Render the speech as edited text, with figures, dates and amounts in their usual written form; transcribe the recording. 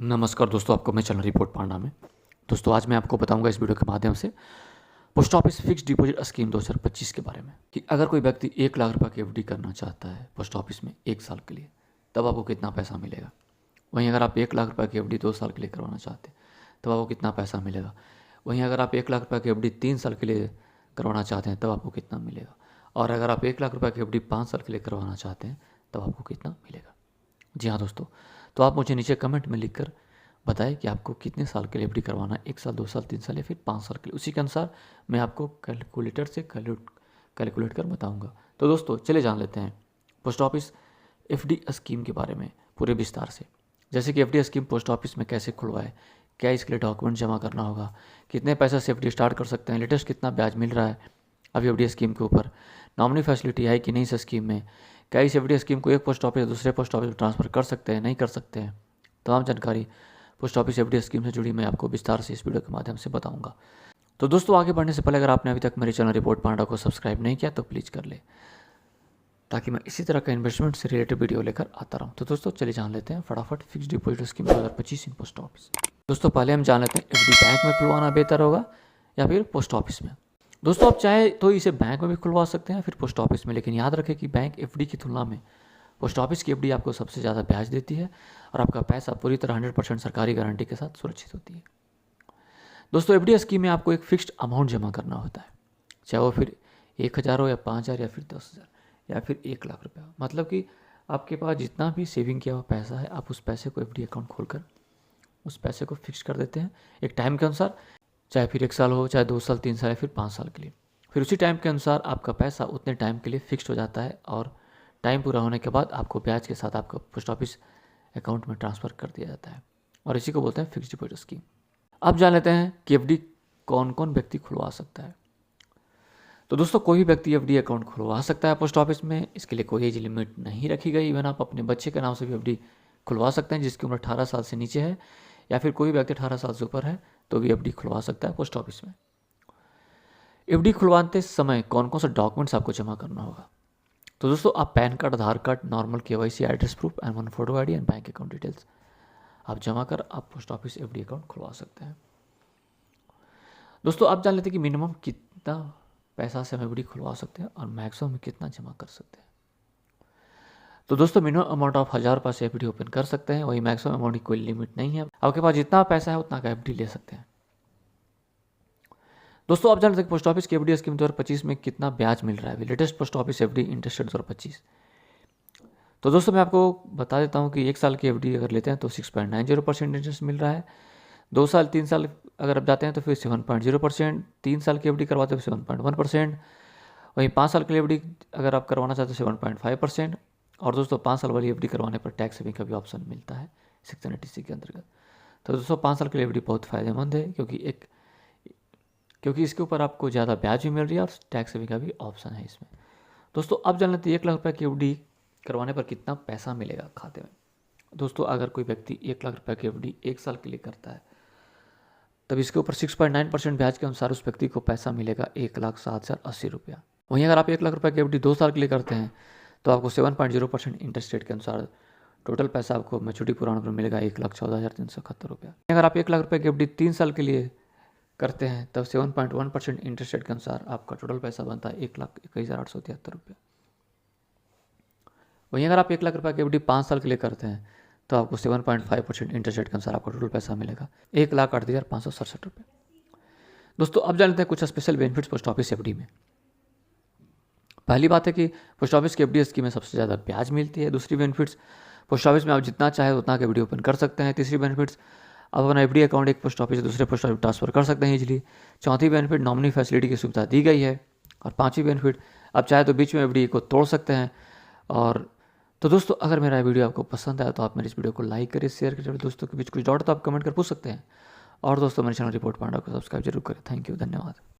नमस्कार दोस्तों, आपको मैं चैनल रिपोर्ट पांडा में। दोस्तों आज मैं आपको बताऊंगा इस वीडियो के माध्यम से post office fixed deposit scheme 2025 के बारे में कि अगर कोई व्यक्ति 1 लाख रुपए की एफडी करना चाहता है पोस्ट ऑफिस में 1 साल के लिए, तब आपको कितना पैसा मिलेगा। वहीं अगर आप 1 लाख रुपए की एफडी 2 साल के लिए करवाना चाहते हैं तब आपको कितना पैसा मिलेगा। वहीं अगर आप 1 लाख रुपए की एफडी 3 साल के लिए करवाना चाहते हैं तब आपको कितना मिलेगा। और अगर आप 1 लाख रुपए की एफडी 5 साल के लिए करवाना चाहते हैं तब आपको कितना मिलेगा। जी हाँ दोस्तों, तो आप मुझे नीचे कमेंट में लिखकर बताएं कि आपको कितने साल के लिए एफडी करवाना है, 1 साल, 2 साल, 3 साल या फिर 5 साल के लिए। उसी के अनुसार मैं आपको कैलकुलेटर से कैलकुलेट कर बताऊंगा। तो दोस्तों चले जान लेते हैं पोस्ट ऑफिस एफडी स्कीम के बारे में पूरे विस्तार से। जैसे कि एफडी स्कीम पोस्ट ऑफिस में कैसे खुलवाए, क्या इसके लिए डॉक्यूमेंट जमा करना होगा, कितने पैसे से एफडी स्टार्ट कर सकते हैं, लेटेस्ट कितना ब्याज मिल रहा है अभी एफडी स्कीम के ऊपर, नॉमिनी फैसिलिटी है कि नहीं इस स्कीम में, क्या इस एफडी स्कीम को एक पोस्ट ऑफिस से दूसरे पोस्ट ऑफिस में ट्रांसफ़र कर सकते हैं, नहीं कर सकते हैं, तमाम जानकारी पोस्ट ऑफिस एफडी स्कीम से जुड़ी मैं आपको विस्तार से इस वीडियो के माध्यम से बताऊंगा। तो दोस्तों आगे बढ़ने से पहले अगर आपने अभी तक मेरे चैनल रिपोर्ट पांडा को सब्सक्राइब नहीं किया तो प्लीज़ कर ले, ताकि मैं इसी तरह का इन्वेस्टमेंट से रिलेटेड वीडियो लेकर आता रहूँ। तो दोस्तों चलिए जान लेते हैं फटाफट फिक्स्ड डिपॉजिट स्कीम 2025 इन पोस्ट ऑफिस। दोस्तों पहले हम जान लेते हैं एफडी बैंक में खुलवाना बेहतर होगा या फिर पोस्ट ऑफिस में। दोस्तों आप चाहे तो इसे बैंक में भी खुलवा सकते हैं फिर पोस्ट ऑफिस में, लेकिन याद रखें कि बैंक एफडी की तुलना में पोस्ट ऑफिस की एफडी आपको सबसे ज़्यादा ब्याज देती है और आपका पैसा पूरी तरह 100% सरकारी गारंटी के साथ सुरक्षित होती है। दोस्तों एफडी स्कीम में आपको एक फिक्स्ड अमाउंट जमा करना होता है, चाहे वो फिर 1,000 हो या 5,000 या फिर 10,000 या फिर 1 लाख रुपया। मतलब कि आपके पास जितना भी सेविंग किया हुआ पैसा है, आप उस पैसे को एफडी अकाउंट खोलकर उस पैसे को फिक्स कर देते हैं एक टाइम के अनुसार, चाहे फिर 1 साल हो, चाहे 2 साल, 3 साल या फिर 5 साल के लिए। फिर उसी टाइम के अनुसार आपका पैसा उतने टाइम के लिए फिक्स्ड हो जाता है और टाइम पूरा होने के बाद आपको ब्याज के साथ आपका पोस्ट ऑफिस अकाउंट में ट्रांसफ़र कर दिया जाता है और इसी को बोलते हैं फिक्स्ड डिपॉजिट स्कीम। अब जान लेते हैं कि एफडी कौन कौन व्यक्ति खुलवा सकता है। तो दोस्तों कोई भी व्यक्ति एफडी अकाउंट खुलवा सकता है पोस्ट ऑफिस में, इसके लिए कोई एज लिमिट नहीं रखी गई। इवन आप अपने बच्चे के नाम से भी एफडी खुलवा सकते हैं जिसकी उम्र 18 साल से नीचे है, या फिर कोई व्यक्ति 18 साल से ऊपर है तो भी एफडी खुलवा सकता है पोस्ट ऑफिस में। एफडी खुलवाते समय कौन कौन सा डॉक्यूमेंट्स आपको जमा करना होगा। तो दोस्तों आप pan card, Aadhaar card, normal KYC, address proof and 1 photo ID and bank account details आप जमा कर आप पोस्ट ऑफिस एफडी अकाउंट खुलवा सकते हैं। दोस्तों आप जान लेते हैं कि मिनिमम कितना पैसा से हम एफडी खुलवा सकते हैं और मैक्सिमम में कितना जमा कर सकते हैं। तो दोस्तों मिनिमम अमाउंट आप 1,000 रुपये से एफडी ओपन कर सकते हैं, वही मैक्सिमम अमाउंट की कोई लिमिट नहीं है। आपके पास जितना पैसा है उतना का एफडी ले सकते हैं। दोस्तों आप जान सकते हैं पोस्ट ऑफिस की एफडी स्कीम 2025 में कितना ब्याज मिल रहा है, latest post office FD interest rate 2025। तो दोस्तों मैं आपको बता देता हूं कि 1 साल की एफडी अगर लेते हैं तो 6.90% इंटरेस्ट मिल रहा है। 2 साल, 3 साल अगर आप जाते हैं तो फिर 7.0%, 3 साल की एफडी करवाते हैं 7.1%, वहीं 5 साल की एफडी अगर आप करवाना चाहते हैं 7.5%। और दोस्तों 5 साल वाली एफडी करवाने पर टैक्स सेविंग का भी ऑप्शन मिलता है सेक्शन 86 के अंतर्गत। तो दोस्तों 5 साल की एफडी बहुत फ़ायदेमंद है क्योंकि इसके ऊपर आपको ज़्यादा ब्याज भी मिल रही है और टैक्स सेविंग का भी ऑप्शन है इसमें। दोस्तों अब जान लेते हैं 1 लाख रुपये की एफडी करवाने पर कितना पैसा मिलेगा खाते में। दोस्तों अगर कोई व्यक्ति 1 लाख रुपये की एफडी 1 साल के लिए करता है तब इसके ऊपर 6.9% ब्याज के अनुसार उस व्यक्ति को पैसा मिलेगा 1,07,080 रुपया। वहीं अगर आप 1 लाख रुपये की एफडी 2 साल के लिए करते हैं तो आपको 7.0% इंटरेस्ट रेट के अनुसार टोटल पैसा आपको मैच्योरिटी पुराने पर मिलेगा 1,14,371 रुपया। अगर आप 1 लाख रुपये की एफडी 3 साल के लिए करते हैं तब 7.1% इंटरेस्ट रेट के अनुसार आपका टोटल पैसा बनता है 1,21,873 रुपया। वहीं अगर आप 1 लाख रुपये की एफडी 5 साल के लिए करते हैं तो आपको 7.5% इंटरेस्ट रेट के अनुसार आपका टोटल पैसा मिलेगा 1,08,567 रुपये। दोस्तों अब जानते हैं कुछ special benefits post office FD में। पहली बात है कि पोस्ट ऑफिस की एफडी स्कीम में सबसे ज़्यादा ब्याज मिलती है। दूसरी बेनिफिट्स, पोस्ट ऑफिस में आप जितना चाहे उतना का एफडी ओपन कर सकते हैं। तीसरी बेनिफिट्स, आप अपना एफडी अकाउंट एक पोस्ट ऑफिस से दूसरे पोस्ट ऑफिस ट्रांसफर कर सकते हैं इजीली। चौथी बेनिफिट, नॉमिनी फैसिलिटी की सुविधा दी गई है। और पांचवी बेनिफिट, आप चाहे तो बीच में एफडी को तोड़ सकते हैं। और तो दोस्तों अगर मेरा वीडियो आपको पसंद आया तो आप मेरे इस वीडियो को लाइक करें, शेयर करें। दोस्तों के बीच कुछ डाउट तो आप कमेंट कर पूछ सकते हैं। और दोस्तों मेरे चैनल रिपोर्ट पांडा को सब्सक्राइब जरूर करें। थैंक यू, धन्यवाद।